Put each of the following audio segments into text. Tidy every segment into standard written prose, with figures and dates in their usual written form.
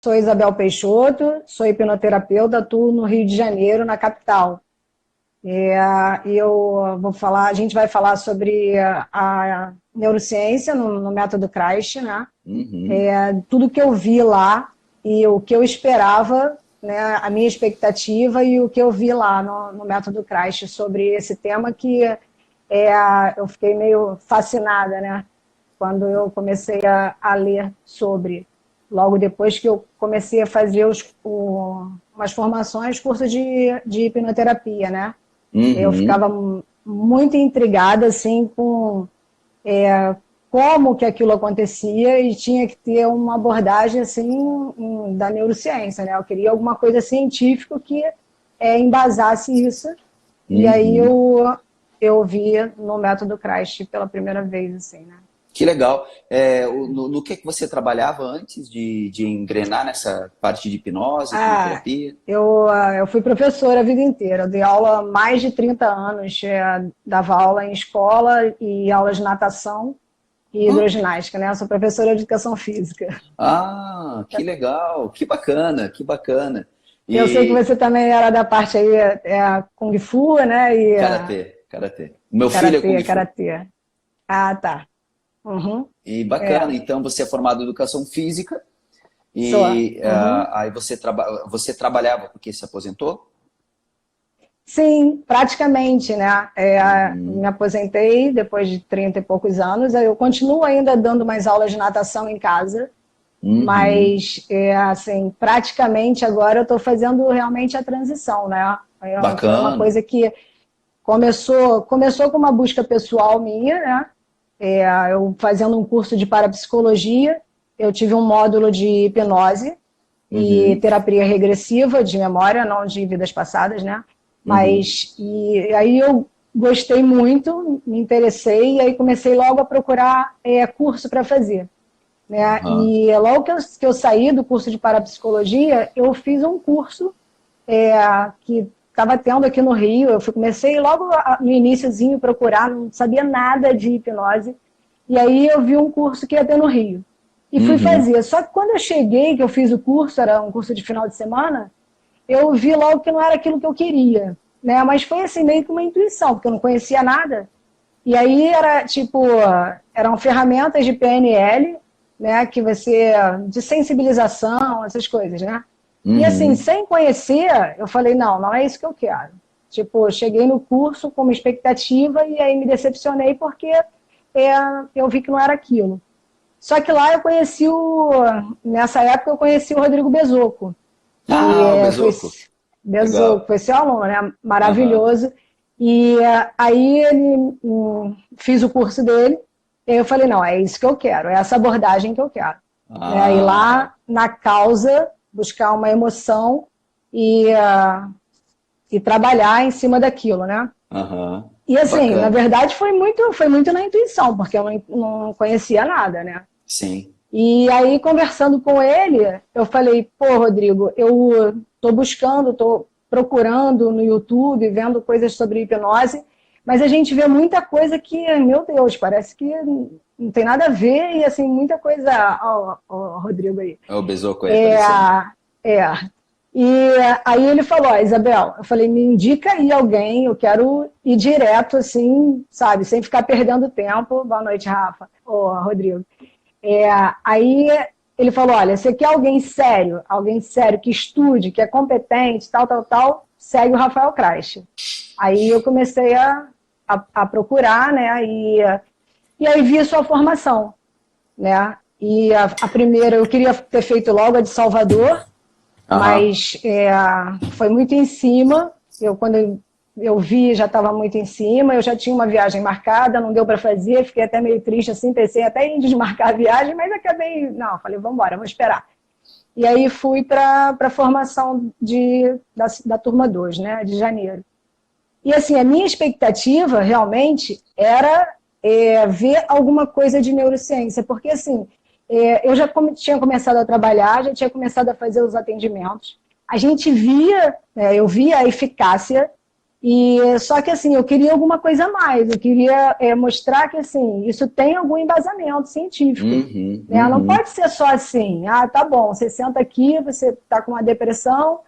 Sou Isabel Peixoto, sou hipnoterapeuta, atuo no Rio de Janeiro, na capital. A gente vai falar sobre a neurociência no método CRIST, né? Uhum. Tudo que eu vi lá e o que eu esperava, né, a minha expectativa e o que eu vi lá no método CRIST sobre esse tema que eu fiquei meio fascinada, né? Quando eu comecei a ler sobre, logo depois que eu comecei a fazer umas formações, cursos de hipnoterapia, né? Eu Uhum. ficava muito intrigada, assim, com como que aquilo acontecia e tinha que ter uma abordagem, assim, da neurociência, né? Eu queria alguma coisa científica que embasasse isso. E aí Uhum. eu vi no método CRIST pela primeira vez, assim, né? Que legal. No que você trabalhava antes de engrenar nessa parte de hipnose, Ah, hipnoterapia? eu fui professora a vida inteira. Eu dei aula há mais de 30 anos. Dava aula em escola e aulas de natação e Ah, hidroginástica, né? Eu sou professora de educação física. que legal, que bacana, que bacana. Eu sei que E você também era da parte aí, Kung Fu, né? E karatê, karatê. O meu filho é karatê, Kung Fu. karatê. Ah, tá. Uhum. E É, bacana, então você é formado em educação física sou. e Uhum. aí você trabalhava porque se aposentou? Sim, praticamente, né? Me Uhum. aposentei depois de 30 e poucos anos. Eu continuo ainda dando mais aulas de natação em casa, Uhum. mas, assim, praticamente agora eu estou fazendo realmente a transição, né? Foi uma Bacana. coisa que começou com uma busca pessoal minha, né? Eu fazendo um curso de parapsicologia, eu tive um módulo de hipnose e Uhum. terapia regressiva de memória, não de vidas passadas, né? Uhum. E aí eu gostei muito, me interessei e aí comecei logo a procurar curso para fazer, né? Aham. E logo que eu saí do curso de parapsicologia, eu fiz um curso que estava tendo aqui no Rio. Comecei logo no iníciozinho a procurar, não sabia nada de hipnose. E aí eu vi um curso que ia ter no Rio. E fui Uhum. fazer. Só que quando eu cheguei, que eu fiz o curso, era um curso de final de semana, eu vi logo que não era aquilo que eu queria. Né? Mas foi assim, meio que uma intuição, porque eu não conhecia nada. E aí era tipo, eram ferramentas de PNL, né, que você de sensibilização, essas coisas, né? E assim, Uhum. sem conhecer, eu falei, não é isso que eu quero. Tipo, cheguei no curso com uma expectativa e aí me decepcionei porque eu vi que não era aquilo. Só que lá nessa época eu conheci o Rodrigo Bezoco, que Ah, o foi Besoco. Bezoco, Legal. foi seu aluno, né? Aham. Maravilhoso. E aí fiz o curso dele, e aí eu falei, não, é isso que eu quero, é essa abordagem que eu quero. Né? Ir Ah, lá na causa, buscar uma emoção e trabalhar em cima daquilo, né? aham. E assim, na Bacana. verdade foi muito na intuição, porque eu não conhecia nada, né? Sim. E aí, conversando com ele, eu falei, pô, Rodrigo, eu estou buscando, estou procurando no YouTube, vendo coisas sobre hipnose, mas a gente vê muita coisa que, meu Deus, parece que não tem nada a ver, e assim, muita coisa. Ó, Rodrigo aí. É o Besoco aí É, aparecendo. é. E aí ele falou, Isabel, eu falei, me indica aí alguém, eu quero ir direto, assim, sabe, sem ficar perdendo tempo. Boa noite, Rafa. Ô, Rodrigo. Aí ele falou, olha, você quer alguém sério que estude, que é competente, tal, tal, tal, segue o Rafael Kreist. Aí eu comecei a procurar, né, e aí vi a sua formação, né, e a primeira eu queria ter feito logo a de Salvador, Aham. mas foi muito em cima. Quando eu vi, já estava muito em cima. Eu já tinha uma viagem marcada, não deu para fazer. Fiquei até meio triste, assim, pensei até em desmarcar a viagem, mas acabei. Não, falei, vamos embora, vou esperar. E aí fui para a formação da turma 2, né, de janeiro. E assim, a minha expectativa realmente era ver alguma coisa de neurociência, porque assim, eu já tinha começado a trabalhar, já tinha começado a fazer os atendimentos. A gente via, eu via a eficácia, E só que assim, eu queria alguma coisa a mais, eu queria mostrar que assim, isso tem algum embasamento científico. Né? Não pode ser só assim, tá bom, você senta aqui, você está com uma depressão,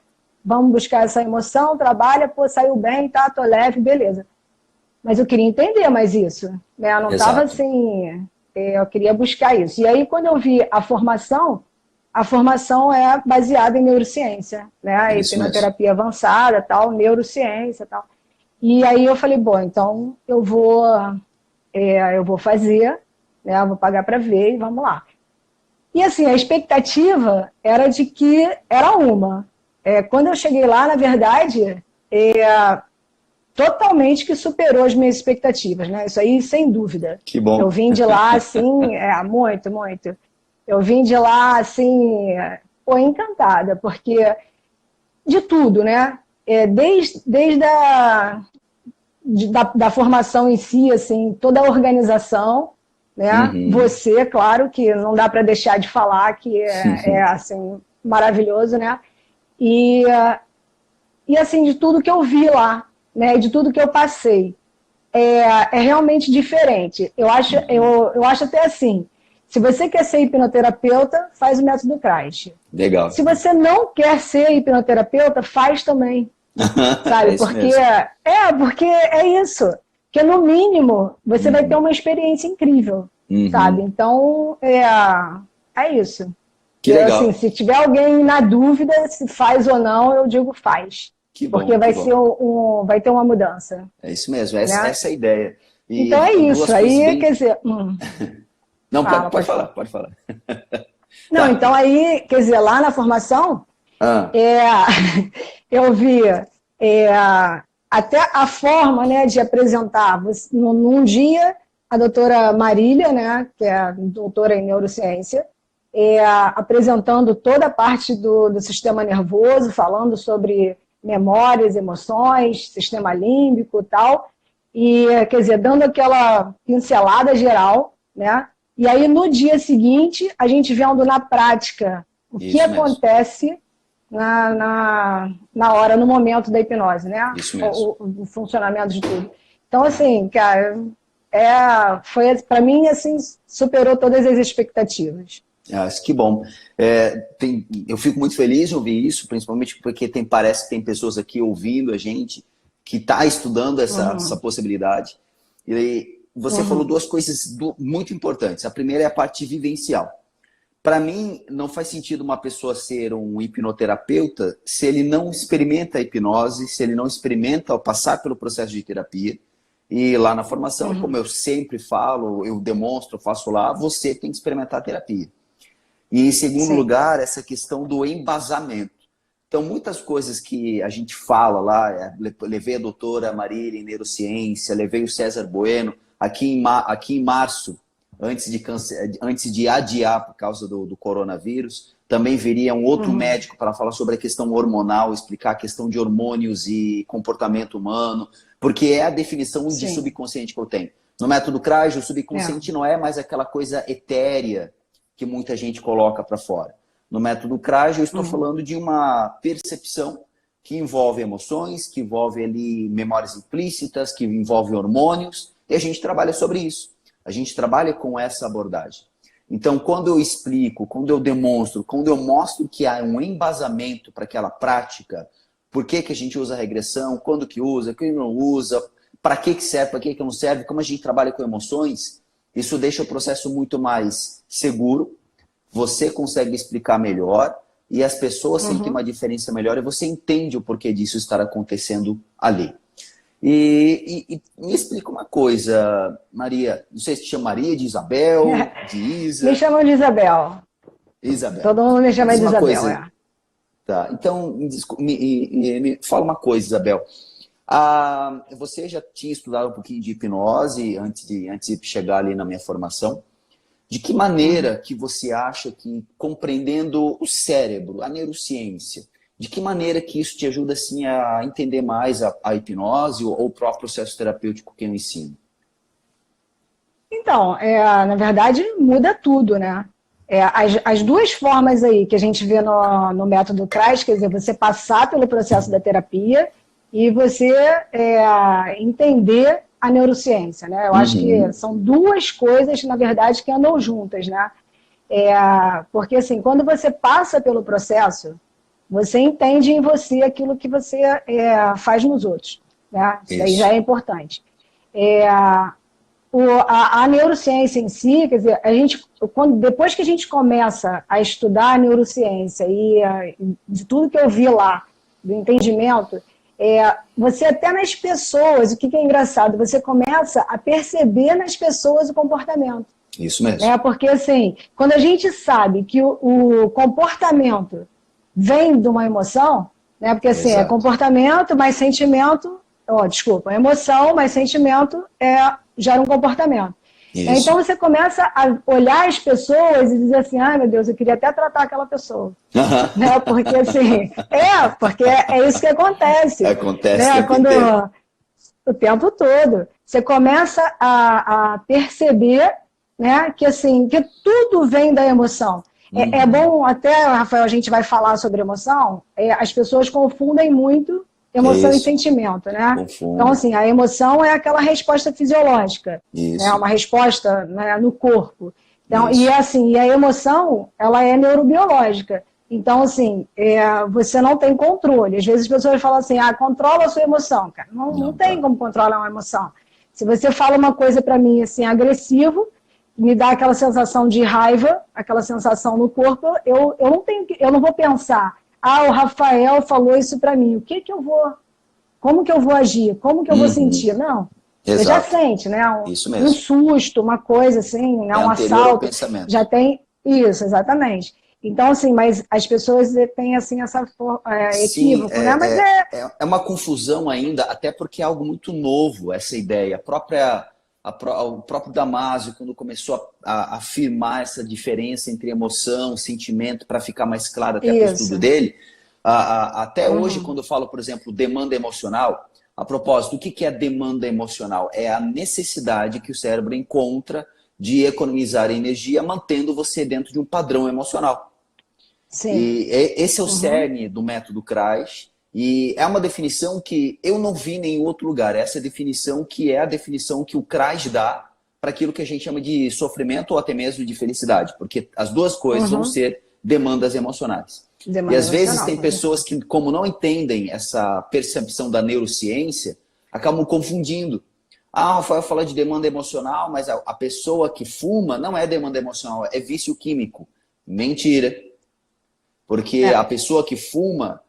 vamos buscar essa emoção, trabalha, pô, saiu bem, tá, tô leve, beleza. Mas eu queria entender mais isso, né? Eu não estava assim, eu queria buscar isso. E aí, quando eu vi a formação é baseada em neurociência, né? Hipnoterapia avançada, tal, neurociência, tal. E aí eu falei, bom, então eu vou fazer, né? Eu vou pagar para ver e vamos lá. E assim, a expectativa era de que era uma. Quando eu cheguei lá, na verdade, totalmente que superou as minhas expectativas, né? Isso aí, sem dúvida. Que bom. Eu vim de lá, assim, muito, muito. Eu vim de lá, assim, encantada, porque de tudo, né? Desde da formação em si, assim, toda a organização, né? Você, claro, que não dá para deixar de falar que assim, maravilhoso, né? E assim, de tudo que eu vi lá, né? De tudo que eu passei. É realmente diferente. Eu acho até assim, se você quer ser hipnoterapeuta, faz o método Kreist. Legal. Se você não quer ser hipnoterapeuta, faz também. Sabe? Porque é isso. Porque no mínimo, você vai ter uma experiência incrível. Sabe? Então, é isso. Que legal. Assim, se tiver alguém na dúvida se faz ou não, eu digo faz. Que bom, porque vai ter uma mudança. É isso mesmo, essa é a ideia. E então é isso. Aí, quer dizer... Não, pode falar. Não, então aí, quer dizer, lá na formação, eu vi até a forma, né, de apresentar. Num dia, a doutora Marília, né, que é doutora em neurociência, apresentando toda a parte do sistema nervoso, falando sobre memórias, emoções, sistema límbico e tal, e, quer dizer, dando aquela pincelada geral, né? E aí, no dia seguinte, a gente vendo na prática o que acontece na hora, no momento da hipnose, né? Isso mesmo. O funcionamento de tudo. Então, assim, cara, foi, para mim, assim, superou todas as expectativas. Que bom. Eu fico muito feliz de ouvir isso, principalmente porque parece que tem pessoas aqui ouvindo a gente que está estudando essa possibilidade. E você falou duas coisas muito importantes. A primeira é a parte vivencial. Para mim, não faz sentido uma pessoa ser um hipnoterapeuta se ele não experimenta a hipnose, se ele não experimenta ao passar pelo processo de terapia. E lá na formação, como eu sempre falo, eu demonstro, faço lá, você tem que experimentar a terapia. E em segundo lugar, essa questão do embasamento. Então, muitas coisas que a gente fala lá, levei a doutora Marília em neurociência, levei o César Bueno, aqui em março, antes de adiar por causa do coronavírus, também viria um outro médico para falar sobre a questão hormonal, explicar a questão de hormônios e comportamento humano, porque é a definição de subconsciente que eu tenho. No método Kreist, o subconsciente não é mais aquela coisa etérea que muita gente coloca para fora. No método Kreist, eu estou falando de uma percepção que envolve emoções, que envolve ali memórias implícitas, que envolve hormônios, e a gente trabalha sobre isso. A gente trabalha com essa abordagem. Então, quando eu explico, quando eu demonstro, quando eu mostro que há um embasamento para aquela prática, por que a gente usa a regressão, quando que usa, quem não usa, para que serve, para que não serve, como a gente trabalha com emoções, isso deixa o processo muito mais seguro, você consegue explicar melhor e as pessoas sentem uma diferença melhor e você entende o porquê disso estar acontecendo ali. E me explica uma coisa, Maria, não sei se te chama Maria, de Isabel, de Isa... Me chamam de Isabel. Isabel. Todo mundo me chama de Isabel, Tá, então me fala uma coisa, Isabel. Você já tinha estudado um pouquinho de hipnose antes de chegar ali na minha formação. De que maneira que você acha que, compreendendo o cérebro, a neurociência, de que maneira que isso te ajuda assim, a entender mais a hipnose ou o próprio processo terapêutico que eu ensino? Então, na verdade, muda tudo, né? As duas formas aí que a gente vê no método Kreist, quer dizer, você passar pelo processo da terapia e você entender a neurociência, né? Eu acho que são duas coisas, na verdade, que andam juntas, né? Porque, assim, quando você passa pelo processo, você entende em você aquilo que você faz nos outros, né? Isso aí já é importante. A neurociência em si, quer dizer, depois que a gente começa a estudar a neurociência e de tudo que eu vi lá, do entendimento, você até nas pessoas, o que é engraçado, você começa a perceber nas pessoas o comportamento. Isso mesmo. Né? Porque, assim, quando a gente sabe que o comportamento vem de uma emoção, né? Porque, assim, é comportamento mais sentimento, emoção mais sentimento gera um comportamento. Isso. Então, você começa a olhar as pessoas e dizer assim, ai, meu Deus, eu queria até tratar aquela pessoa. Né? Porque, assim, porque é isso que acontece. Acontece né? O tempo todo. Você começa a perceber, né, que, assim, que tudo vem da emoção. É bom, até, Rafael, a gente vai falar sobre emoção, as pessoas confundem muito emoção e sentimento, né? Confundo. Então, assim, a emoção é aquela resposta fisiológica, né? Uma resposta, né, no corpo. Então, e a emoção, ela é neurobiológica. Então, assim, você não tem controle. Às vezes as pessoas falam assim, controla a sua emoção, cara. Não tem como controlar uma emoção. Se você fala uma coisa para mim, assim, agressivo, me dá aquela sensação de raiva, aquela sensação no corpo, eu não vou pensar, o Rafael falou isso para mim, como que eu vou agir, como que eu vou sentir? Não, você já sente, né? Um susto, uma coisa assim, né? Um assalto, já tem isso, exatamente. Então, assim, mas as pessoas têm, assim, essa equívoco, né? Mas é uma confusão ainda, até porque é algo muito novo, essa ideia. O próprio Damasio, quando começou a afirmar essa diferença entre emoção, sentimento, para ficar mais claro até para o estudo dele, até hoje, quando eu falo, por exemplo, demanda emocional, a propósito, o que é demanda emocional? É a necessidade que o cérebro encontra de economizar energia, mantendo você dentro de um padrão emocional. Sim. E esse é o cerne do método CRAS, e é uma definição que eu não vi em nenhum outro lugar. Essa definição que é a definição que o CRAS dá para aquilo que a gente chama de sofrimento ou até mesmo de felicidade, porque as duas coisas vão ser demandas emocionais. E às vezes tem pessoas que, como não entendem essa percepção da neurociência, acabam confundindo. O Rafael fala de demanda emocional, mas a pessoa que fuma não é demanda emocional, é vício químico. Mentira. Porque a pessoa que fuma,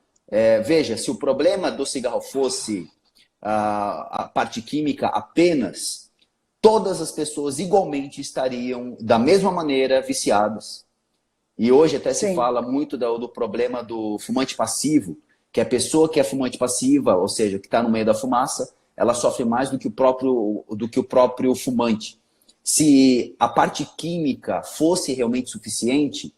veja, se o problema do cigarro fosse a parte química apenas, todas as pessoas igualmente estariam, da mesma maneira, viciadas. E hoje até se fala muito do problema do fumante passivo, que a pessoa que é fumante passiva, ou seja, que está no meio da fumaça, ela sofre mais do que o próprio fumante. Se a parte química fosse realmente suficiente,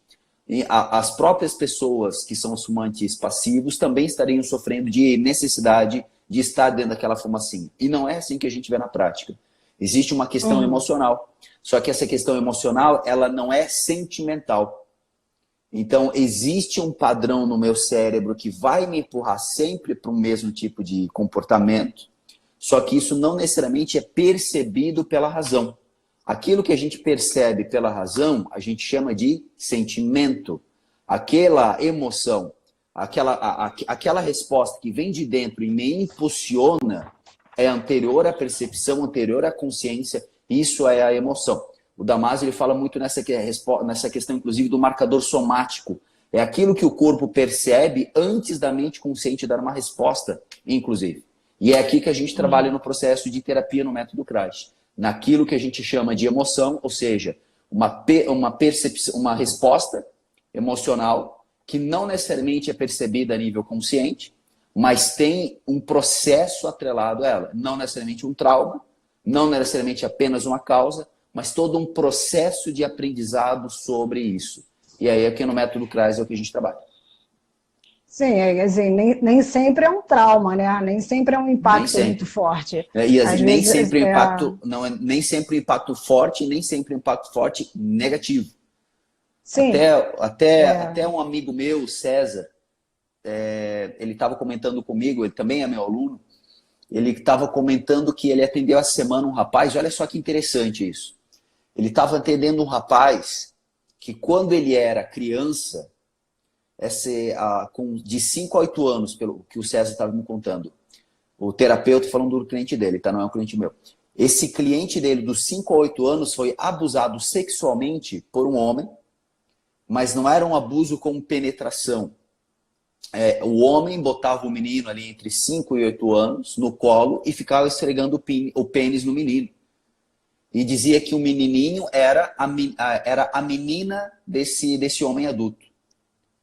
as próprias pessoas que são os fumantes passivos também estariam sofrendo de necessidade de estar dentro daquela fumacinha. E não é assim que a gente vê na prática. Existe uma questão emocional. Só que essa questão emocional, ela não é sentimental. Então, existe um padrão no meu cérebro que vai me empurrar sempre para o mesmo tipo de comportamento, só que isso não necessariamente é percebido pela razão. Aquilo que a gente percebe pela razão, a gente chama de sentimento. Aquela emoção, aquela resposta que vem de dentro e me impulsiona, é anterior à percepção, anterior à consciência, isso é a emoção. O Damasio ele fala muito nessa questão, inclusive, do marcador somático. É aquilo que o corpo percebe antes da mente consciente dar uma resposta, inclusive. E é aqui que a gente trabalha no processo de terapia no método CRAS. Naquilo que a gente chama de emoção, ou seja, uma resposta emocional que não necessariamente é percebida a nível consciente, mas tem um processo atrelado a ela. Não necessariamente um trauma, não necessariamente apenas uma causa, mas todo um processo de aprendizado sobre isso. E aí aqui no método CRAS é o que a gente trabalha. Sim, assim, nem sempre é um trauma, né? Nem sempre é um impacto muito forte. E assim, nem sempre o impacto não é nem sempre impacto forte, nem sempre impacto forte negativo. Sim. Até um amigo meu, César, ele estava comentando comigo, ele também é meu aluno, ele estava comentando que ele atendeu essa semana um rapaz, olha só que interessante isso. Ele estava atendendo um rapaz que quando ele era criança, de 5 a 8 anos, pelo que o César estava me contando, o terapeuta falando do cliente dele, tá? Não é um cliente meu. Esse cliente dele, dos 5 a 8 anos, foi abusado sexualmente por um homem, mas não era um abuso com penetração. O homem botava o menino ali entre 5 e 8 anos no colo e ficava esfregando o pênis no menino. E dizia que o menininho era a menina desse homem adulto.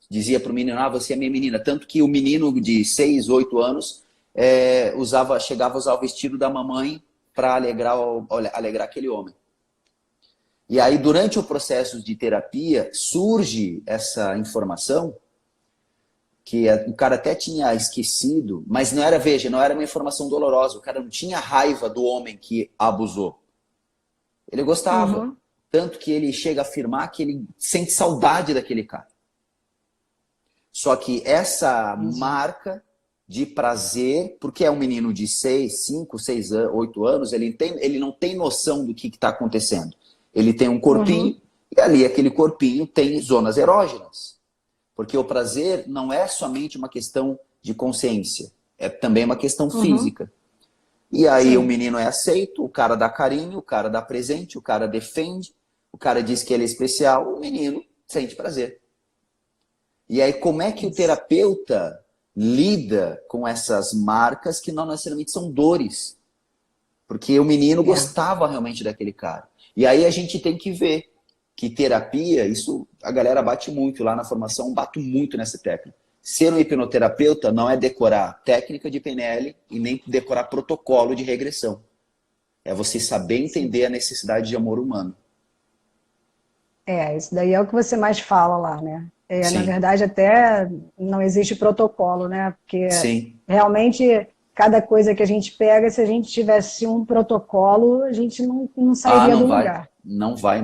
Dizia para o menino, você é minha menina. Tanto que o menino de 6, 8 anos chegava a usar o vestido da mamãe para alegrar aquele homem. E aí, durante o processo de terapia, surge essa informação que o cara até tinha esquecido, mas não era uma informação dolorosa. O cara não tinha raiva do homem que abusou. Ele gostava. Uhum. Tanto que ele chega a afirmar que ele sente saudade daquele cara. Só que essa marca de prazer, porque é um menino de 5, 6, 8 anos, ele não tem noção do que está acontecendo. Ele tem um corpinho, e ali aquele corpinho tem zonas erógenas. Porque o prazer não é somente uma questão de consciência, é também uma questão física. E aí o menino é aceito, o cara dá carinho, o cara dá presente, o cara defende, o cara diz que ele é especial, o menino sente prazer. E aí como é que o terapeuta lida com essas marcas que não necessariamente são dores? Porque o menino gostava realmente daquele cara. E aí a gente tem que ver que terapia, isso a galera bate muito lá na formação, bato muito nessa técnica. Ser um hipnoterapeuta não é decorar técnica de PNL e nem decorar protocolo de regressão. É você saber entender a necessidade de amor humano. Isso daí é o que você mais fala lá, né? Na verdade, até não existe protocolo, né? Porque realmente cada coisa que a gente pega, se a gente tivesse um protocolo, a gente não sairia do lugar. Não vai.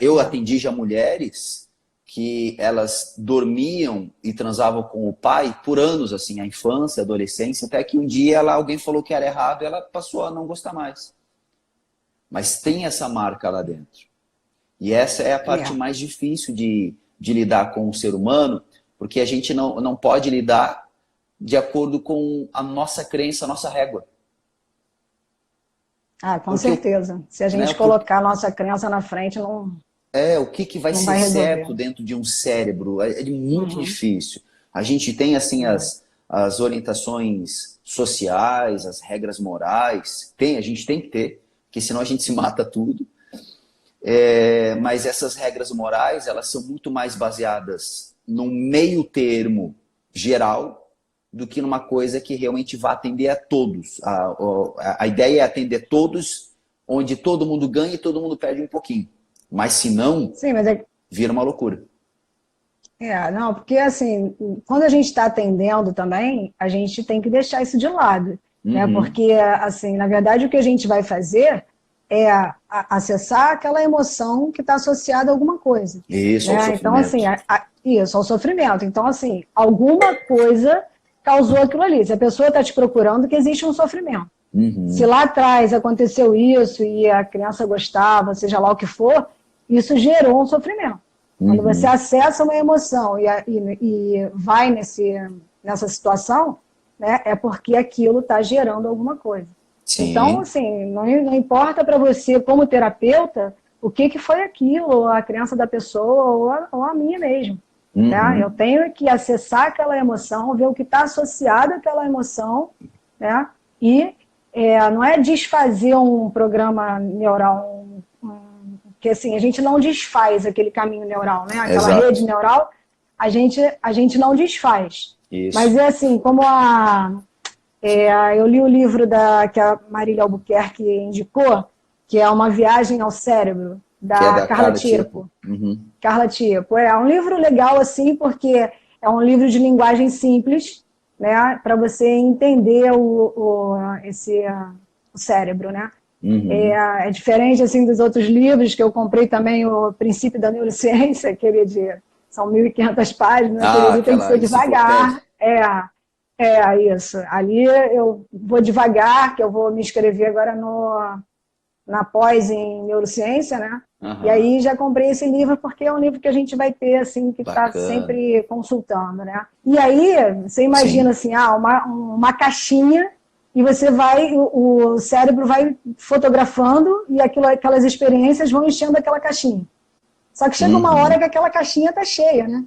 Eu atendi já mulheres que elas dormiam e transavam com o pai por anos, assim, a infância, a adolescência, até que um dia alguém falou que era errado e ela passou a não gostar mais. Mas tem essa marca lá dentro. E essa é a parte mais difícil de lidar com o ser humano, porque a gente não pode lidar de acordo com a nossa crença, a nossa régua. Com certeza. Se a gente colocar a nossa crença na frente, não... o que vai ser certo dentro de um cérebro? É muito difícil. A gente tem, assim, as orientações sociais, as regras morais. A gente tem que ter, porque senão a gente se mata tudo. Mas essas regras morais, elas são muito mais baseadas num meio termo geral do que numa coisa que realmente vá atender a todos. A ideia é atender todos, onde todo mundo ganha e todo mundo perde um pouquinho. Mas se não, vira uma loucura. Não, porque assim, quando a gente está atendendo também, a gente tem que deixar isso de lado. Né? Porque, assim, na verdade, o que a gente vai fazer é acessar aquela emoção que está associada a alguma coisa. Isso, né? ao sofrimento. Então, assim, isso, ao sofrimento. Então, assim, alguma coisa causou aquilo ali. Se a pessoa está te procurando, que existe um sofrimento. Se lá atrás aconteceu isso e a criança gostava, seja lá o que for, isso gerou um sofrimento. Quando você acessa uma emoção e vai nessa situação, né, é porque aquilo está gerando alguma coisa. Sim. Então, assim, não importa para você, como terapeuta, o que foi aquilo, a criança da pessoa ou a minha mesmo. Né? Eu tenho que acessar aquela emoção, ver o que está associado àquela emoção, né? E não é desfazer um programa neural, que assim, a gente não desfaz aquele caminho neural, né? Aquela rede neural, a gente não desfaz. Isso. Mas é assim, como eu li o livro que a Marília Albuquerque indicou, que é Uma Viagem ao Cérebro, da Carla Tiepo. Carla Tiepo. É um livro legal, assim, porque é um livro de linguagem simples, né, para você entender o cérebro, né? É diferente, assim, dos outros livros que eu comprei também, o Princípio da Neurociência, aquele de são 1.500 páginas, Ah, aquele tem que ser devagar. enciclopédia. Isso. Ali eu vou devagar, que eu vou me inscrever agora na pós em neurociência, né? E Aham, aí já comprei esse livro porque é um livro que a gente vai ter, assim, que está bacana. sempre consultando, né? E aí, você imagina Sim. assim, uma caixinha e você vai, o cérebro vai fotografando e aquelas experiências vão enchendo aquela caixinha. Só que chega uma hora Uhum, que aquela caixinha está cheia, né?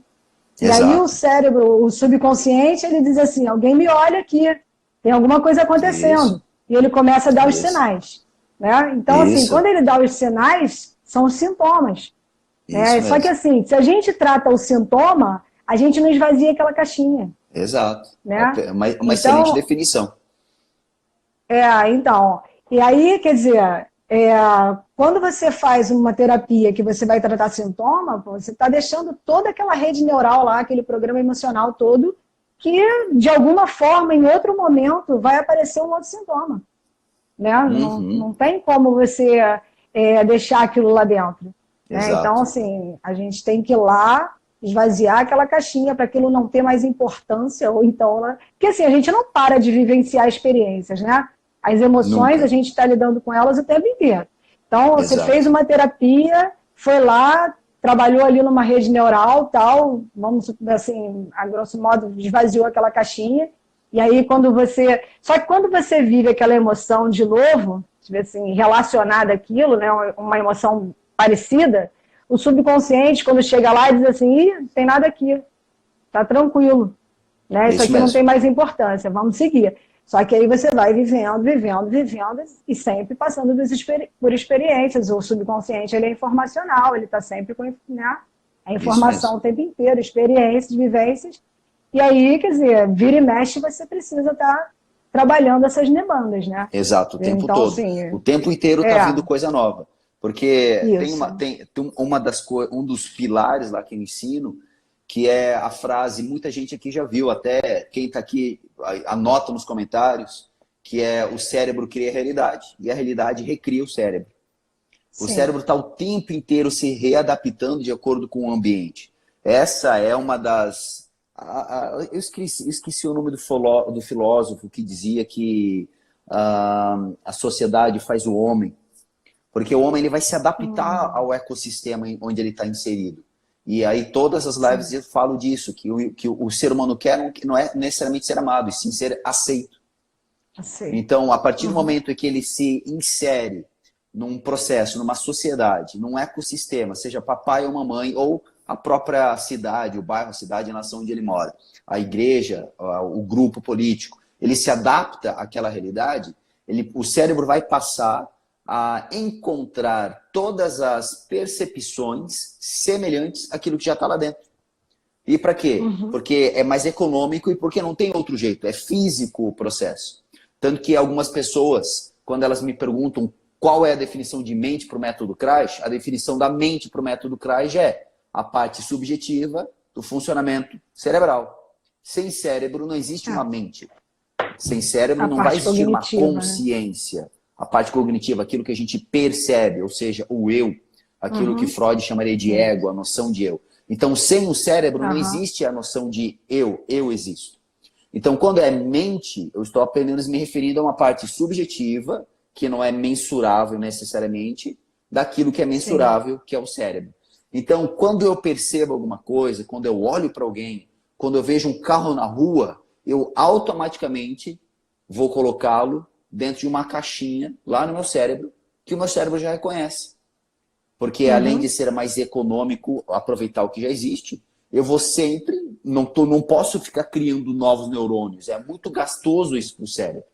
E aí o exato. cérebro, o subconsciente, ele diz assim, alguém me olha aqui, tem alguma coisa Isso, acontecendo. E ele começa a dar os isso, sinais. Né? Então, assim, quando isso, ele dá os sinais, são os sintomas. Né? isso Só que mesmo. assim, se a gente trata o sintoma, a gente não esvazia aquela caixinha. Exato. Né? Uma excelente Então, definição. então, e aí, quer dizer, quando você faz uma terapia que você vai tratar sintoma, você está deixando toda aquela rede neural lá, aquele programa emocional todo, que de alguma forma, em outro momento, vai aparecer um outro sintoma. Né? Não, Uhum, não tem como você deixar aquilo lá dentro. Né? Então, exato. assim, a gente tem que ir lá, esvaziar aquela caixinha para aquilo não ter mais importância, ou então... Porque, assim, a gente não para de vivenciar experiências, né? As emoções, a Nunca. gente está lidando com elas o tempo inteiro. Então, você fez Exato. uma terapia, foi lá, trabalhou ali numa rede neural, tal, vamos assim, a grosso modo, esvaziou aquela caixinha, e aí quando você... Só que quando você vive aquela emoção de novo, assim, relacionada àquilo, né, uma emoção parecida, o subconsciente, quando chega lá, diz assim, ih, não tem nada aqui, tá tranquilo, né? É Isso isso aqui não mesmo. tem mais importância, vamos seguir. Só que aí você vai vivendo, vivendo, vivendo e sempre passando por experiências. O subconsciente ele é informacional, ele está sempre com, né, a Isso mesmo. informação o tempo inteiro, experiências, vivências. E aí, quer dizer, vira e mexe, você precisa estar trabalhando essas demandas, né? Exato, o tempo Então, todo. assim, O tempo inteiro está é vindo coisa nova. Porque isso. tem um dos pilares lá que eu ensino, que é a frase, muita gente aqui já viu, até quem está aqui anota nos comentários, que é o cérebro cria a realidade e a realidade recria o cérebro. O Sim. cérebro está o tempo inteiro se readaptando de acordo com o ambiente. Essa é uma das... eu esqueci o nome do filósofo que dizia que a sociedade faz o homem, porque o homem ele vai se adaptar ao ecossistema onde ele está inserido. E aí todas as lives Sim. eu falo disso, que o ser humano quer não é necessariamente ser amado, e sim ser aceito. Aceito. Então, a partir do Uhum. momento em que ele se insere num processo, numa sociedade, num ecossistema, seja papai ou mamãe, ou a própria cidade, o bairro, a cidade, a nação onde ele mora, a igreja, o grupo político, ele se adapta àquela realidade, o cérebro vai passar a encontrar todas as percepções semelhantes àquilo que já está lá dentro. E para quê? Uhum. Porque é mais econômico e porque não tem outro jeito, é físico o processo. Tanto que algumas pessoas, quando elas me perguntam qual é a definição de mente para o método CRASH, a definição da mente para o método CRASH é a parte subjetiva do funcionamento cerebral. Sem cérebro não existe uma É. mente. Sem cérebro A não vai parte existir uma cognitiva, né? consciência. A parte cognitiva, aquilo que a gente percebe, ou seja, o eu, aquilo que Uhum. Freud chamaria de Sim. ego, a noção de eu. Então, sem o cérebro não Aham. existe a noção de eu existo. Então, quando é mente, eu estou apenas me referindo a uma parte subjetiva, que não é mensurável necessariamente, daquilo que é Sim. mensurável, que é o cérebro. Então, quando eu percebo alguma coisa, quando eu olho para alguém, quando eu vejo um carro na rua, eu automaticamente vou colocá-lo dentro de uma caixinha lá no meu cérebro, que o meu cérebro já reconhece. Porque além de Uhum. ser mais econômico aproveitar o que já existe, eu vou sempre, não posso ficar criando novos neurônios. É muito gastoso isso para o cérebro.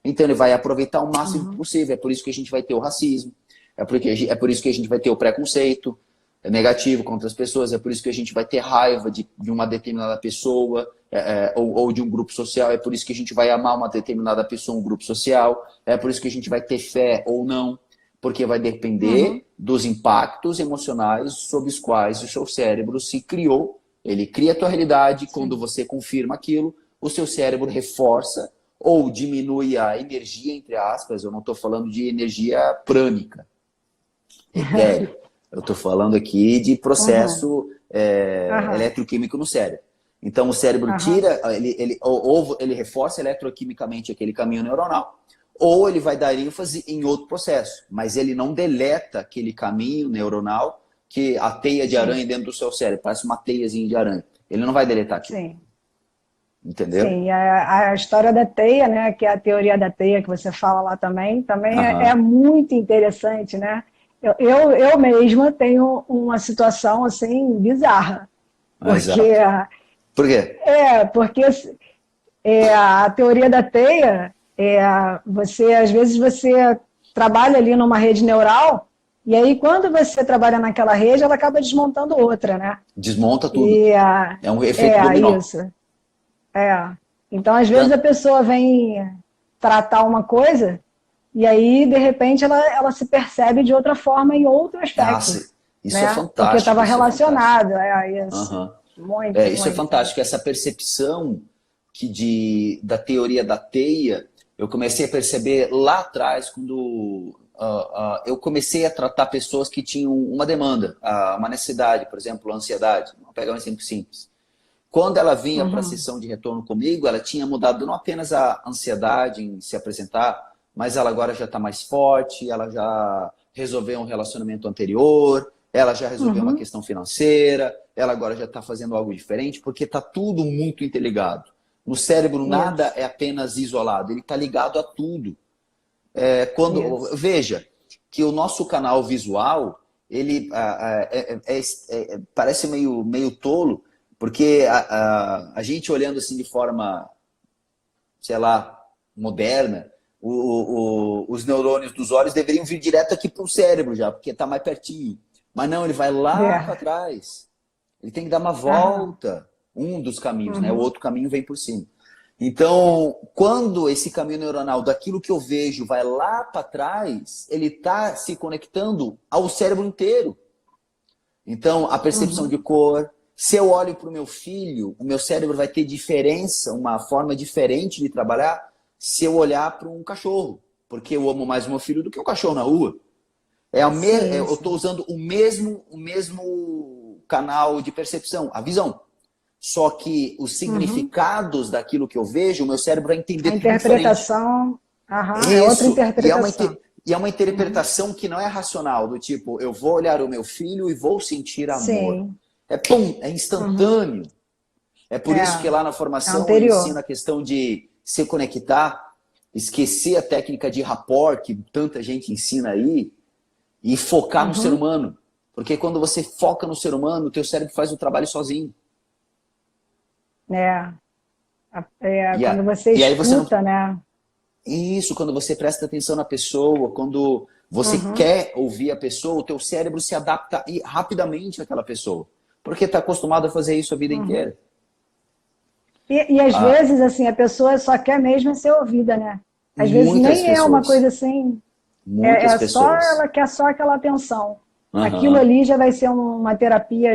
Então ele vai aproveitar o máximo Uhum. possível. É por isso que a gente vai ter o racismo, é por isso que a gente vai ter o preconceito negativo contra as pessoas, é por isso que a gente vai ter raiva de uma determinada pessoa ou de um grupo social, é por isso que a gente vai amar uma determinada pessoa, um grupo social, é por isso que a gente vai ter fé ou não, porque vai Uhum. depender dos impactos emocionais sobre os quais o seu cérebro se criou. Ele cria a tua realidade, quando Sim. você confirma aquilo, o seu cérebro reforça ou diminui a energia, entre aspas, eu não estou falando de energia prânica, etéreo. Eu estou falando aqui de Uhum. processo eletroquímico no cérebro. Então o cérebro tira, ou ele reforça eletroquimicamente aquele caminho neuronal, ou ele vai dar ênfase em outro processo, mas ele não deleta aquele caminho neuronal que a teia de aranha dentro do seu cérebro, parece uma teiazinha de aranha. Ele não vai deletar aquilo. Sim. Entendeu? Sim, a história da teia, né, que é a teoria da teia que você fala lá também é muito interessante, né? Eu mesma tenho uma situação assim bizarra, porque por quê? Porque a teoria da teia às vezes você trabalha ali numa rede neural e aí quando você trabalha naquela rede ela acaba desmontando outra, né? Desmonta tudo. É um efeito dominó. Isso. Então, às vezes, a pessoa vem tratar uma coisa e aí, de repente, ela se percebe de outra forma em outro aspecto. Isso né? é fantástico. Porque estava relacionado a isso. Isso é fantástico. Essa percepção da teoria da teia, eu comecei a perceber lá atrás, quando eu comecei a tratar pessoas que tinham uma demanda, uma necessidade, por exemplo, a ansiedade. Vamos pegar um exemplo simples. Quando ela vinha para a sessão de retorno comigo, ela tinha mudado não apenas a ansiedade em se apresentar, mas ela agora já está mais forte, ela já resolveu um relacionamento anterior, ela já resolveu uma questão financeira, ela agora já está fazendo algo diferente, porque está tudo muito interligado. No cérebro, nada é apenas isolado, ele está ligado a tudo. Veja que o nosso canal visual, ele parece meio tolo, porque a gente olhando assim de forma, sei lá, moderna, os neurônios dos olhos deveriam vir direto aqui para o cérebro já, porque está mais pertinho. Mas não, ele vai lá para trás. Ele tem que dar uma volta. Um dos caminhos, né? O outro caminho vem por cima. Então, quando esse caminho neuronal daquilo que eu vejo vai lá para trás, ele está se conectando ao cérebro inteiro. Então, a percepção de cor. Se eu olho para o meu filho, o meu cérebro vai ter diferença, uma forma diferente de trabalhar, se eu olhar para um cachorro. Porque eu amo mais o meu filho do que o cachorro na rua. Eu estou usando o mesmo canal de percepção, a visão. Só que os significados daquilo que eu vejo, o meu cérebro vai entender tudo diferente. A interpretação é outra interpretação. E é uma interpretação que não é racional, do tipo, eu vou olhar o meu filho e vou sentir amor. Sim. É instantâneo. É por isso que lá na formação eu ensino a questão de se conectar, esquecer a técnica de rapport, que tanta gente ensina aí, e focar no ser humano. Porque quando você foca no ser humano, o teu cérebro faz o trabalho sozinho. Quando você escuta, né? Isso, quando você presta atenção na pessoa, quando você quer ouvir a pessoa, o teu cérebro se adapta rapidamente àquela pessoa. Porque está acostumado a fazer isso a vida inteira. E às vezes, assim, a pessoa só quer mesmo ser ouvida, né? Às vezes nem é uma coisa assim... ela quer só aquela atenção. Aquilo ali já vai ser uma terapia,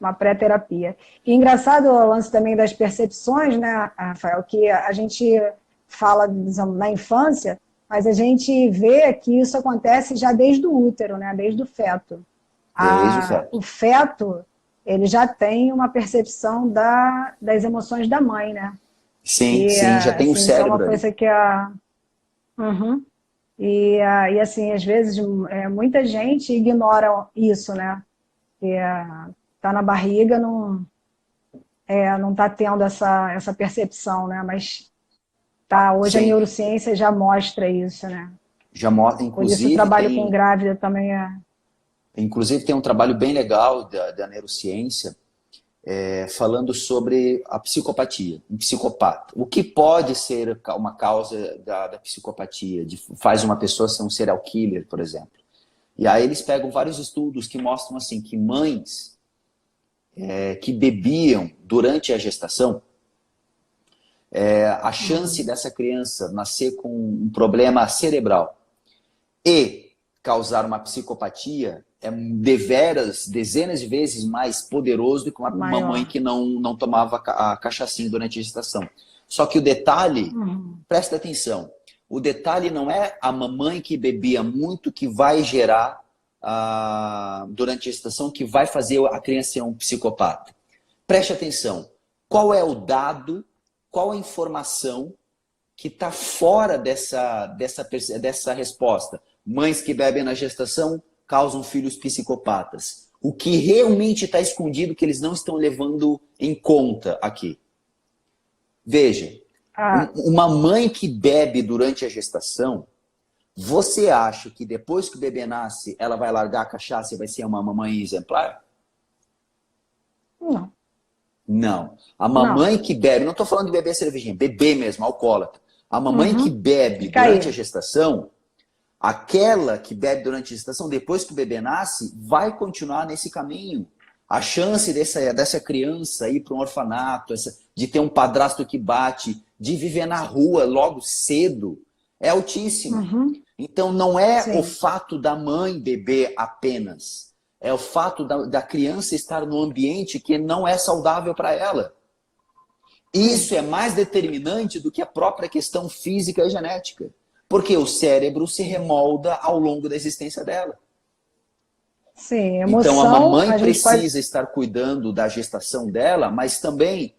uma pré-terapia. E engraçado o lance também das percepções, né, Rafael? Que a gente fala na infância, mas a gente vê que isso acontece já desde o útero, né? Desde o feto. O feto, ele já tem uma percepção das emoções da mãe, né? Sim, já tem o cérebro. É uma coisa que E assim, às vezes, muita gente ignora isso, né? Que tá na barriga, não tá tendo essa percepção, né? Mas hoje a neurociência já mostra isso, né? Já mostra, inclusive... Por isso o trabalho com grávida também Inclusive tem um trabalho bem legal da neurociência falando sobre a psicopatia, um psicopata. O que pode ser uma causa da psicopatia, faz uma pessoa ser um serial killer, por exemplo. E aí eles pegam vários estudos que mostram assim, que mães que bebiam durante a gestação, a chance dessa criança nascer com um problema cerebral e causar uma psicopatia é deveras, dezenas de vezes mais poderoso do que uma mãe que não tomava a cachaçinha durante a gestação. Só que o detalhe, presta atenção, o detalhe não é a mamãe que bebia muito que vai gerar durante a gestação que vai fazer a criança ser um psicopata. Preste atenção. Qual é o dado, qual a informação que está fora dessa resposta? Mães que bebem na gestação causam filhos psicopatas. O que realmente está escondido que eles não estão levando em conta aqui? Veja, uma mãe que bebe durante a gestação, você acha que depois que o bebê nasce, ela vai largar a cachaça e vai ser uma mamãe exemplar? Não. Não. A mamãe que bebe, não estou falando de beber cervejinha, beber mesmo, alcoólatra. A mamãe que bebe durante a gestação, aquela que bebe durante a gestação, depois que o bebê nasce, vai continuar nesse caminho. A chance dessa criança ir para um orfanato, de ter um padrasto que bate, de viver na rua logo cedo, é altíssima. Então não é o fato da mãe beber apenas. É o fato da criança estar num ambiente que não é saudável para ela. Isso é mais determinante do que a própria questão física e genética. Porque o cérebro se remolda ao longo da existência dela. Sim, emoção, então a mamãe precisa estar cuidando da gestação dela, mas também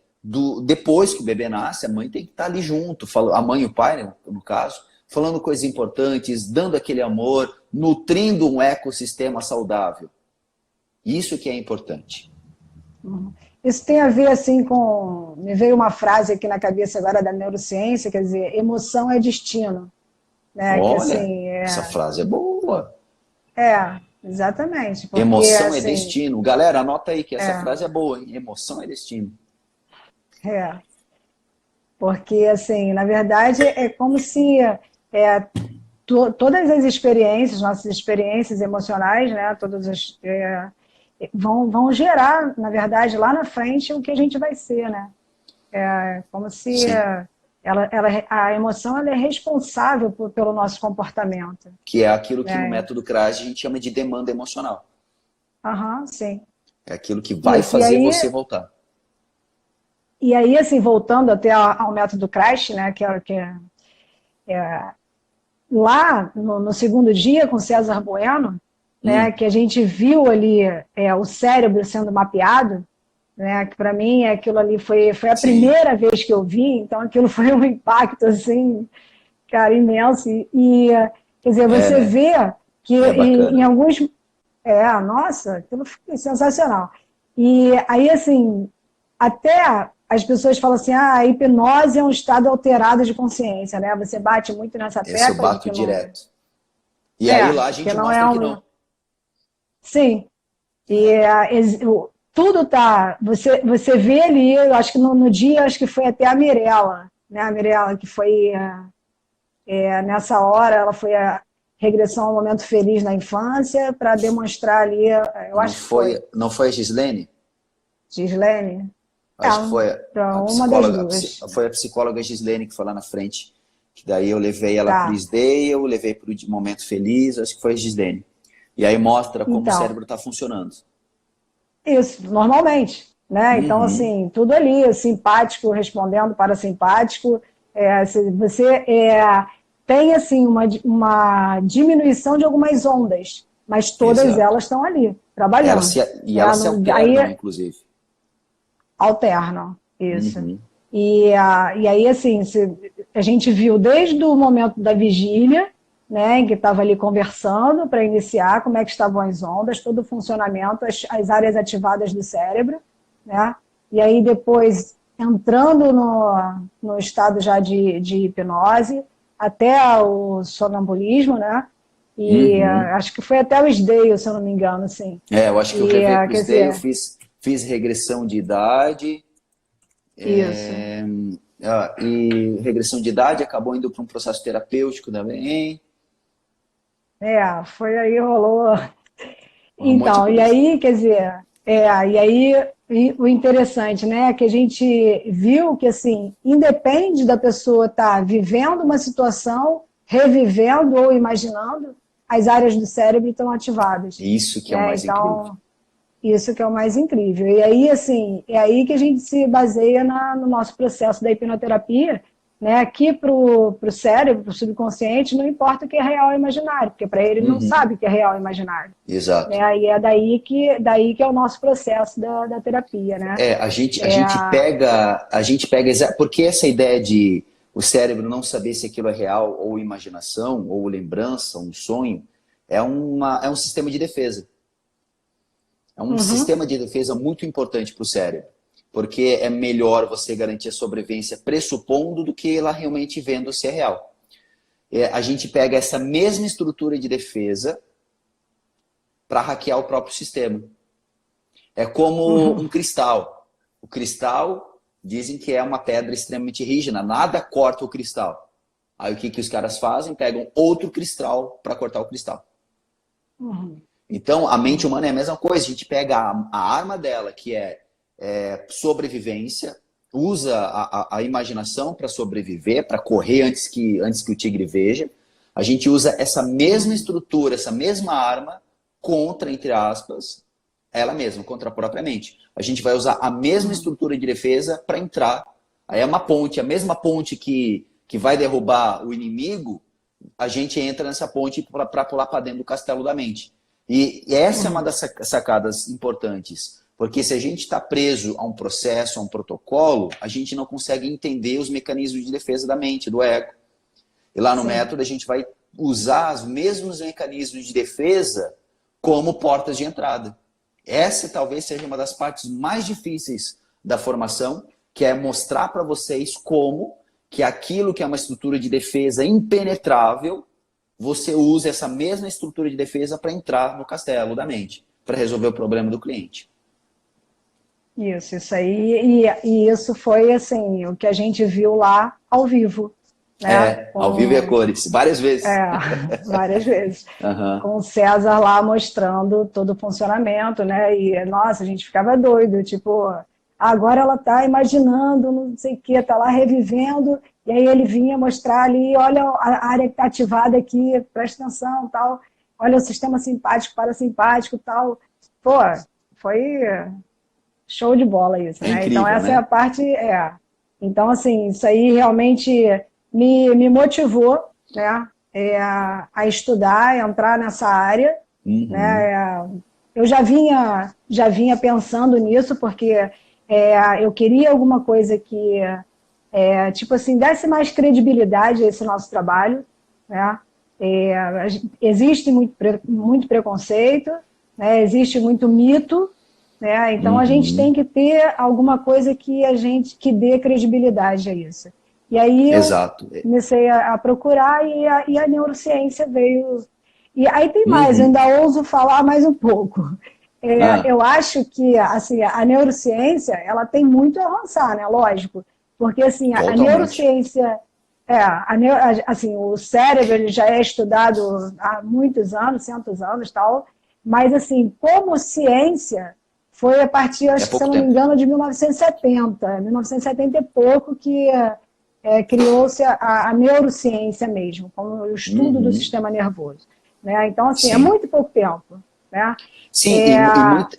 depois que o bebê nasce, a mãe tem que estar ali junto, a mãe e o pai, no caso, falando coisas importantes, dando aquele amor, nutrindo um ecossistema saudável. Isso que é importante. Isso tem a ver assim com... Me veio uma frase aqui na cabeça agora da neurociência, quer dizer, emoção é destino. Né? Olha, que, assim, essa frase é boa. Exatamente. Porque, emoção assim, é destino. Galera, anota aí que essa frase é boa, hein? Emoção é destino. Porque, assim, na verdade, é como se todas as experiências, nossas experiências emocionais, né, todas as, vão gerar, na verdade, lá na frente o que a gente vai ser, né? Como se a emoção ela é responsável pelo nosso comportamento. Que é aquilo que no método CRAS a gente chama de demanda emocional. Sim. É aquilo que vai fazer você voltar. E aí, assim, voltando até ao método CRAS, né, lá no segundo dia com César Bueno, né, que a gente viu ali o cérebro sendo mapeado, né, que para mim aquilo ali foi a primeira vez que eu vi, então aquilo foi um impacto assim, cara, imenso. E quer dizer, você vê que em alguns... nossa, aquilo foi sensacional. E aí, assim, até as pessoas falam assim, a hipnose é um estado alterado de consciência, né? Você bate muito nessa tecla. Esse eu bato direto. E aí lá a gente mostra que não. Sim. E tudo tá... Você vê ali, eu acho que no dia, acho que foi até a Mirella, né? A Mirella que foi... nessa hora, ela foi a regressão ao momento feliz na infância para demonstrar ali... Eu acho que foi... Não foi a Gislene? Gislene? Acho que foi uma das duas. Foi a psicóloga Gislene que foi lá na frente. Que daí eu levei ela para o Isdale, eu levei para o Momento Feliz, acho que foi a Gislene. E aí mostra como o cérebro está funcionando. Isso, normalmente. Né? Então, assim, tudo ali, simpático respondendo parasimpático. Você tem, assim, uma diminuição de algumas ondas, mas todas elas estão ali, trabalhando. Elas se alternam, inclusive. Alternam, isso. E aí, assim, a gente viu desde o momento da vigília, né, que estava ali conversando para iniciar como é que estavam as ondas, todo o funcionamento, as áreas ativadas do cérebro, né? E aí depois entrando no estado já de hipnose, até o sonambulismo, né? E acho que foi até o SDAIL, se eu não me engano, assim. Eu acho que eu levei para o SDAIL, eu fiz regressão de idade. Isso. E regressão de idade acabou indo para um processo terapêutico também. Foi aí, rolou. Então, e aí, quer dizer, e aí o interessante, né, é que a gente viu que, assim, independe da pessoa estar vivendo uma situação, revivendo ou imaginando, as áreas do cérebro estão ativadas. Isso que é o mais incrível. Isso que é o mais incrível. E aí, assim, é aí que a gente se baseia no nosso processo da hipnoterapia, né? Aqui para o cérebro, para o subconsciente, não importa o que é real ou imaginário, porque para ele não sabe o que é real ou imaginário. Exato. Né? E é daí que é o nosso processo da terapia, né? A gente pega, porque essa ideia de o cérebro não saber se aquilo é real ou imaginação, ou lembrança, um sonho, é um sistema de defesa. É um sistema de defesa muito importante para o cérebro. Porque é melhor você garantir a sobrevivência pressupondo do que ela realmente vendo se é real. A gente pega essa mesma estrutura de defesa para hackear o próprio sistema. É como um cristal. O cristal, dizem que é uma pedra extremamente rígida, nada corta o cristal. Aí o que os caras fazem? Pegam outro cristal para cortar o cristal. Então, a mente humana é a mesma coisa. A gente pega a arma dela, que é sobrevivência, usa a imaginação para sobreviver, para correr antes que o tigre veja. A gente usa essa mesma estrutura, essa mesma arma contra, entre aspas, ela mesma, contra a própria mente. A gente vai usar a mesma estrutura de defesa para entrar. Aí é uma ponte, a mesma ponte que vai derrubar o inimigo, a gente entra nessa ponte para pular para dentro do castelo da mente. E essa é uma das sacadas importantes. Porque se a gente está preso a um processo, a um protocolo, a gente não consegue entender os mecanismos de defesa da mente, do ego. E lá no método a gente vai usar os mesmos mecanismos de defesa como portas de entrada. Essa talvez seja uma das partes mais difíceis da formação, que é mostrar para vocês como que aquilo que é uma estrutura de defesa impenetrável, você usa essa mesma estrutura de defesa para entrar no castelo da mente, para resolver o problema do cliente. Isso aí. E isso foi assim, o que a gente viu lá ao vivo. Né? Ao vivo e a cores, várias vezes. Várias vezes. Com o César lá mostrando todo o funcionamento, né? E, nossa, a gente ficava doido, tipo, agora ela tá imaginando, não sei o que, tá lá revivendo, e aí ele vinha mostrar ali, olha a área que tá ativada aqui, presta atenção, tal, olha o sistema simpático, parasimpático, tal. Pô, foi show de bola isso, né? Incrível, então essa né? é a parte, Então, assim, isso aí realmente me motivou, né, a estudar, a entrar nessa área. Né, eu já vinha pensando nisso, porque eu queria alguma coisa que, tipo assim, desse mais credibilidade a esse nosso trabalho. Né? Existe muito preconceito, né? Existe muito mito, né? Então a gente tem que ter alguma coisa que dê credibilidade a isso. E aí eu comecei a procurar e a neurociência veio. E aí tem mais, eu ainda ouso falar mais um pouco. Eu acho que assim, a neurociência ela tem muito a avançar, né? Lógico. Porque assim, a neurociência, assim, o cérebro ele já é estudado há muitos anos, centos anos, tal, mas assim, como ciência, foi a partir, acho que se eu não me engano, de 1970 e pouco, que criou-se a neurociência mesmo, como o estudo do sistema nervoso. Né? Então, assim, é muito pouco tempo. Né? Sim,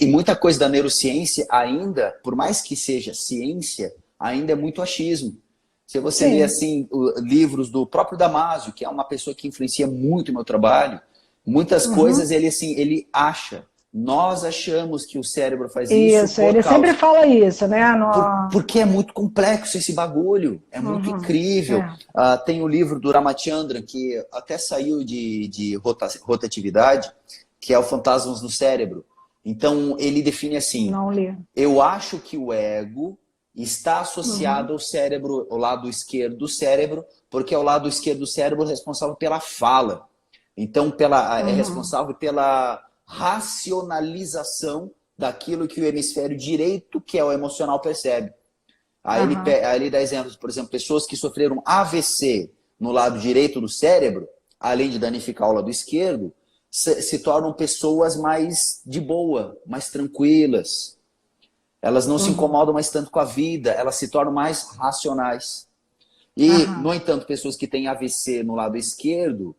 e muita coisa da neurociência ainda, por mais que seja ciência, ainda é muito achismo. Se você ler assim, livros do próprio Damásio, que é uma pessoa que influencia muito o meu trabalho, muitas coisas ele acha. Nós achamos que o cérebro faz isso. Isso, ele sempre fala isso, né? Porque é muito complexo esse bagulho. É muito incrível. Tem o livro do Ramachandran, que até saiu de rotatividade, que é o Fantasmas no Cérebro. Então, ele define assim: não li. Eu acho que o ego está associado ao cérebro, ao lado esquerdo do cérebro, porque é o lado esquerdo do cérebro responsável pela fala. Então, é responsável pela racionalização daquilo que o hemisfério direito, que é o emocional, percebe. Aí ele dá exemplos, por exemplo, pessoas que sofreram AVC no lado direito do cérebro, além de danificar o lado esquerdo, se tornam pessoas mais de boa, mais tranquilas. Elas não se incomodam mais tanto com a vida, elas se tornam mais racionais. E, no entanto, pessoas que têm AVC no lado esquerdo,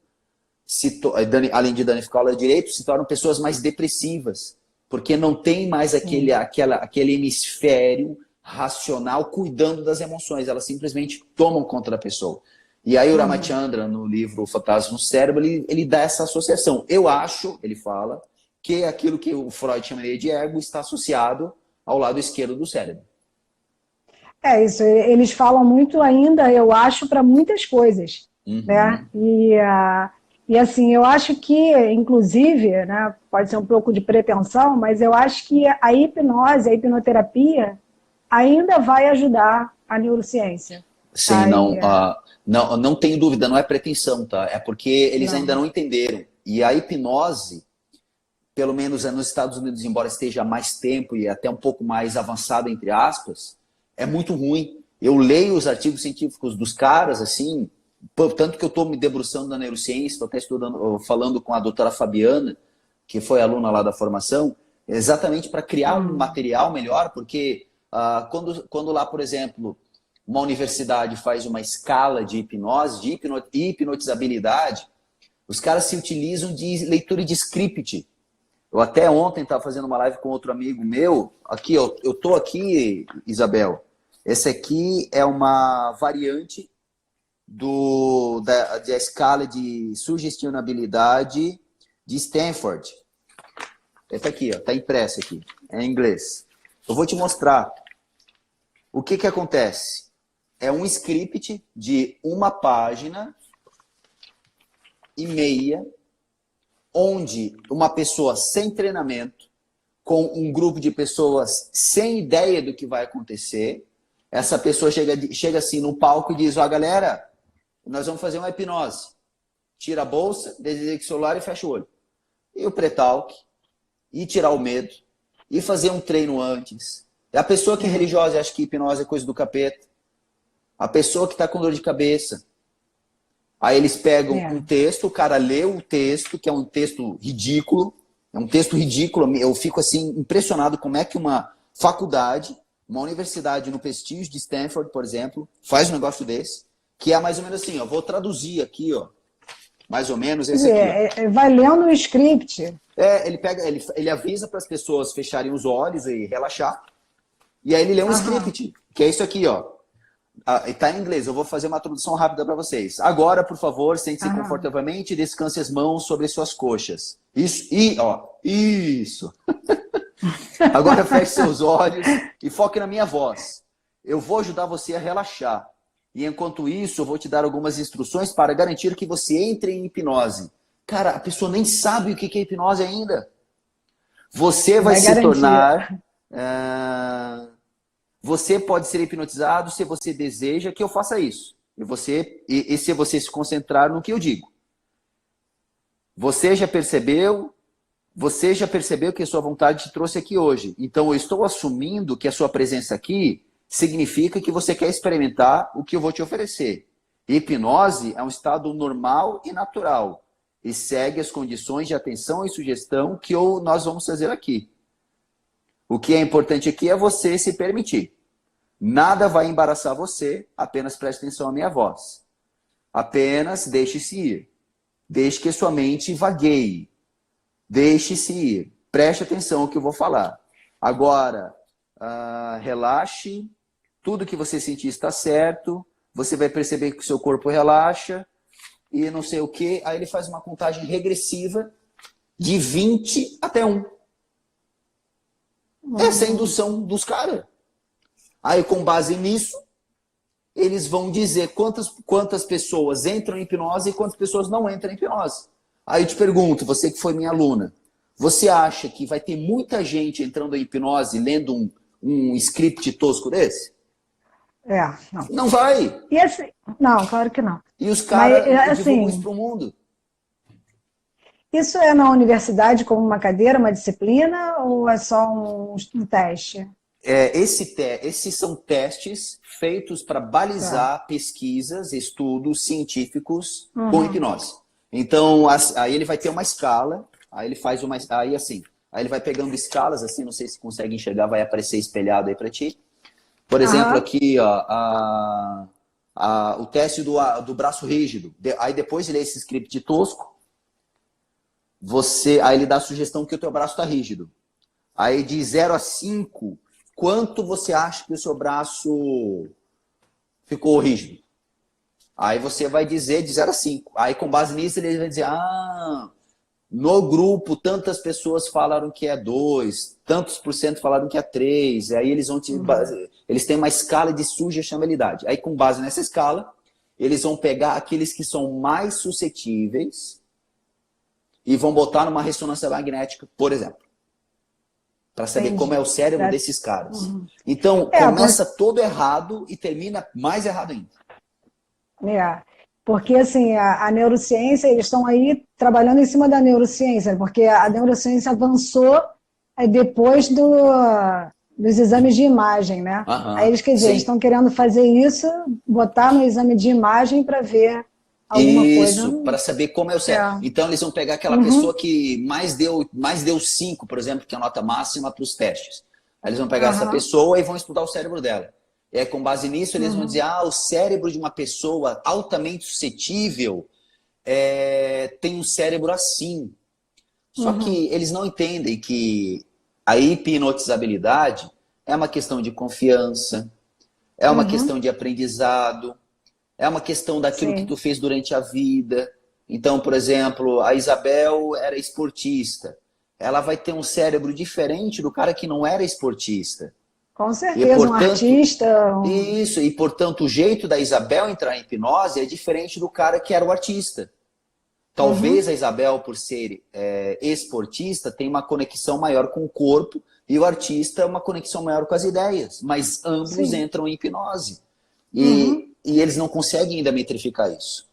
além de danificar o lado direito, se tornam pessoas mais depressivas, porque não tem mais aquele hemisfério racional cuidando das emoções, elas simplesmente tomam conta da pessoa. E aí o Ramachandra, no livro Fantasma no Cérebro, ele dá essa associação. Eu acho, ele fala, que aquilo que o Freud chamaria de ego está associado ao lado esquerdo do cérebro. É isso, eles falam muito ainda, eu acho, para muitas coisas, né? E assim, eu acho que, inclusive, né, pode ser um pouco de pretensão, mas eu acho que a hipnose, a hipnoterapia, ainda vai ajudar a neurociência. Sim, não tenho dúvida, não é pretensão, tá? É porque eles ainda não entenderam. E a hipnose, pelo menos nos Estados Unidos, embora esteja há mais tempo e até um pouco mais avançado, entre aspas, é muito ruim. Eu leio os artigos científicos dos caras, assim, tanto que eu estou me debruçando na neurociência, estou até falando com a doutora Fabiana, que foi aluna lá da formação, exatamente para criar um material melhor, porque quando lá, por exemplo, uma universidade faz uma escala de hipnose, de hipnotizabilidade, os caras se utilizam de leitura de script. Eu até ontem estava fazendo uma live com outro amigo meu. Aqui, eu estou aqui, Isabel. Essa aqui é uma variante da escala de sugestionabilidade de Stanford. Essa aqui, está impressa aqui, é em inglês. Eu vou te mostrar. O que acontece? É um script de 1,5 páginas, onde uma pessoa sem treinamento, com um grupo de pessoas sem ideia do que vai acontecer, essa pessoa chega assim no palco e diz: ó, galera, nós vamos fazer uma hipnose. Tira a bolsa, desliga o celular e fecha o olho. E o pré-talk, e tirar o medo, e fazer um treino antes. E a pessoa que é religiosa e acha que hipnose é coisa do capeta. A pessoa que está com dor de cabeça. Aí eles pegam um texto, o cara lê o texto, que é um texto ridículo. É um texto ridículo. Eu fico assim impressionado como é que uma faculdade, uma universidade no prestígio de Stanford, por exemplo, faz um negócio desse, que é mais ou menos assim, ó, vou traduzir aqui, ó, mais ou menos esse aqui. Ó. Vai lendo o script. Ele avisa para as pessoas fecharem os olhos e relaxar. E aí ele lê um script, que é isso aqui, ó. Está em inglês, eu vou fazer uma tradução rápida para vocês. Agora, por favor, sente-se confortavelmente e descanse as mãos sobre suas coxas. Isso. Agora feche seus olhos e foque na minha voz. Eu vou ajudar você a relaxar. E enquanto isso, eu vou te dar algumas instruções para garantir que você entre em hipnose. Cara, a pessoa nem sabe o que é hipnose ainda. Você vai se tornar... Você pode ser hipnotizado se você deseja que eu faça isso. E se você se concentrar no que eu digo. Você já percebeu que a sua vontade te trouxe aqui hoje. Então eu estou assumindo que a sua presença aqui significa que você quer experimentar o que eu vou te oferecer. Hipnose é um estado normal e natural. E segue as condições de atenção e sugestão que nós vamos fazer aqui. O que é importante aqui é você se permitir. Nada vai embaraçar você, apenas preste atenção à minha voz. Apenas deixe-se ir. Deixe que sua mente vagueie. Deixe-se ir. Preste atenção ao que eu vou falar. Agora, relaxe. Tudo que você sentir está certo. Você vai perceber que o seu corpo relaxa. E não sei o quê. Aí ele faz uma contagem regressiva de 20 até 1. Essa é a indução dos caras. Aí, com base nisso, eles vão dizer quantas pessoas entram em hipnose e quantas pessoas não entram em hipnose. Aí eu te pergunto, você que foi minha aluna, você acha que vai ter muita gente entrando em hipnose lendo um script tosco desse? Não. Não vai. E assim, não, claro que não. E os caras divulgam assim, isso para o mundo. Isso é na universidade como uma cadeira, uma disciplina, ou é só um teste? Esses são testes feitos para balizar pesquisas, estudos científicos com hipnose. Então, aí ele vai ter uma escala, aí ele faz aí ele vai pegando escalas, assim, não sei se consegue enxergar, vai aparecer espelhado aí para ti. Por exemplo, aqui, ó, o teste do braço rígido. Aí depois ele lê esse script tosco, aí ele dá a sugestão que o teu braço está rígido. Aí de 0 a 5, quanto você acha que o seu braço ficou rígido? Aí você vai dizer de 0 a 5. Aí com base nisso ele vai dizer, no grupo tantas pessoas falaram que é 2, tantos por cento falaram que é 3. Aí eles vão eles têm uma escala de sugestibilidade. Aí com base nessa escala, eles vão pegar aqueles que são mais suscetíveis e vão botar numa ressonância magnética, por exemplo. Para saber como é o cérebro desses caras. Então, começa todo errado e termina mais errado ainda. Porque assim, a neurociência, eles estão aí trabalhando em cima da neurociência, porque a neurociência avançou depois dos exames de imagem, né? Aí eles, quer dizer, eles estão querendo fazer isso, botar no exame de imagem para ver alguma coisa. Isso, para saber como é o cérebro. Então eles vão pegar aquela pessoa que mais deu 5, por exemplo, que é a nota máxima para os testes. Aí eles vão pegar essa pessoa e vão estudar o cérebro dela. E aí, com base nisso, eles vão dizer, o cérebro de uma pessoa altamente suscetível tem um cérebro assim. Só que eles não entendem que a hipnotizabilidade é uma questão de confiança, é uma questão de aprendizado, é uma questão daquilo que tu fez durante a vida. Então, por exemplo, a Isabel era esportista. Ela vai ter um cérebro diferente do cara que não era esportista. Com certeza, portanto, um artista... Isso, e portanto o jeito da Isabel entrar em hipnose é diferente do cara que era o artista. Talvez a Isabel, por ser esportista, tenha uma conexão maior com o corpo e o artista uma conexão maior com as ideias, mas ambos entram em hipnose. E eles não conseguem ainda metrificar isso.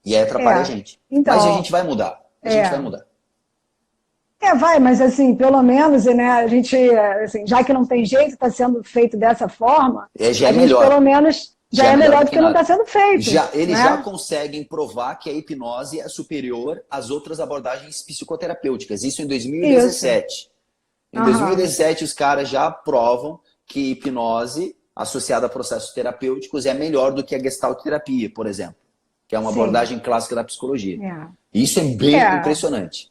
E aí atrapalha a gente. Então, mas a gente vai mudar. A gente vai mudar. Vai, mas assim, pelo menos, né, a gente, assim, já que não tem jeito, está sendo feito dessa forma, já é melhor. Pelo menos já é melhor do que não está sendo feito. Eles já conseguem provar que a hipnose é superior às outras abordagens psicoterapêuticas. Isso em 2017. Isso. Em 2017, os caras já provam que hipnose associada a processos terapêuticos é melhor do que a Gestalt terapia, por exemplo, que é uma abordagem clássica da psicologia. Isso é bem impressionante.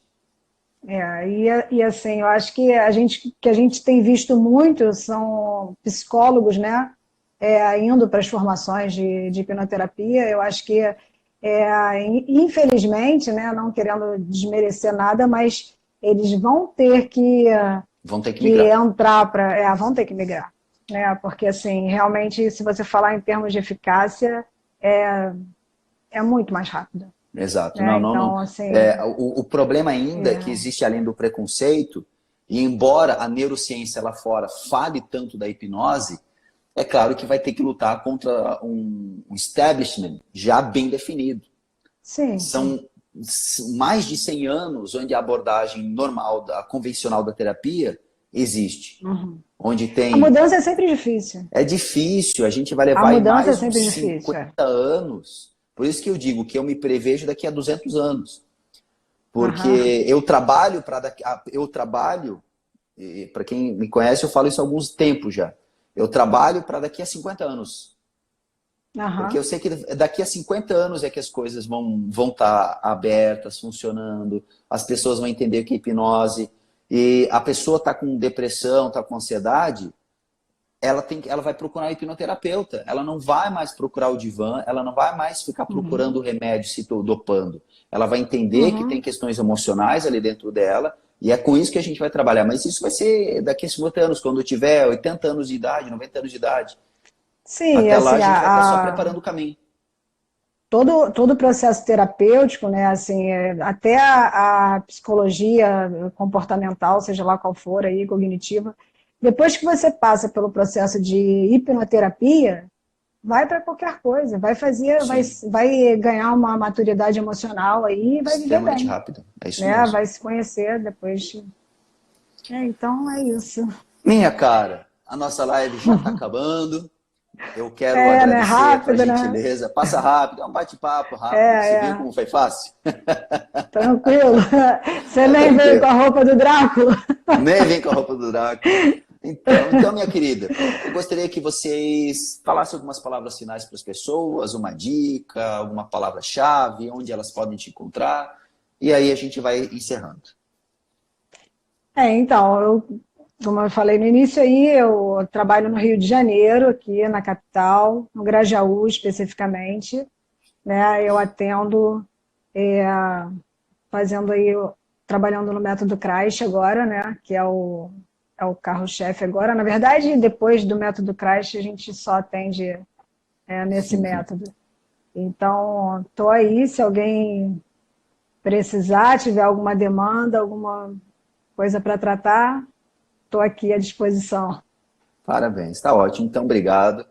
E assim, eu acho que a gente tem visto muito são psicólogos, né, indo para as formações de hipnoterapia. Eu acho que, infelizmente, né, não querendo desmerecer nada, mas eles vão ter que entrar para... vão ter que migrar. Né, porque, assim, realmente, se você falar em termos de eficácia, é muito mais rápido. Exato. Não. Assim, o problema ainda é que existe, além do preconceito, e embora a neurociência lá fora fale tanto da hipnose, é claro que vai ter que lutar contra um establishment já bem definido. São mais de 100 anos onde a abordagem normal, a convencional da terapia existe. Onde tem... A mudança é sempre difícil. É difícil, a gente vai levar mais de 50 anos. Por isso que eu digo que eu me prevejo daqui a 200 anos. Porque eu trabalho, para quem me conhece, eu falo isso há alguns tempos já. Eu trabalho para daqui a 50 anos. Porque eu sei que daqui a 50 anos é que as coisas vão estar abertas, funcionando, as pessoas vão entender que é hipnose, e a pessoa está com depressão, está com ansiedade, ela vai procurar um hipnoterapeuta. Ela não vai mais procurar o divã, ela não vai mais ficar procurando o remédio, se dopando. Ela vai entender que tem questões emocionais ali dentro dela, e é com isso que a gente vai trabalhar. Mas isso vai ser daqui a 50 anos, quando eu tiver 80 anos de idade, 90 anos de idade. Sim, até lá assim, a gente vai estar só preparando o caminho. Todo o processo terapêutico, né, assim, até a psicologia comportamental, seja lá qual for, aí, cognitiva, depois que você passa pelo processo de hipnoterapia, vai para qualquer coisa, vai ganhar uma maturidade emocional aí e vai viver bem. Rápido, é isso né? mesmo. Vai se conhecer depois. Então é isso. Minha cara, a nossa live já está acabando. Eu quero agradecer rápido, a gentileza. Né? Passa rápido, é um bate-papo rápido. Você viu como foi fácil? Tranquilo. Você nem veio com a roupa do Drácula. Nem vem com a roupa do Drácula. Então, minha querida, eu gostaria que vocês falassem algumas palavras finais para as pessoas, uma dica, alguma palavra-chave, onde elas podem te encontrar, e aí a gente vai encerrando. Então, como eu falei no início aí, eu trabalho no Rio de Janeiro, aqui na capital, no Grajaú especificamente, né? Eu atendo, é, fazendo aí, trabalhando no método CRASH agora, né? Que é o carro-chefe agora. Na verdade, depois do método CRASH, a gente só atende nesse método. Então, estou aí, se alguém precisar, tiver alguma demanda, alguma coisa para tratar, estou aqui à disposição. Parabéns, está ótimo. Então, obrigado.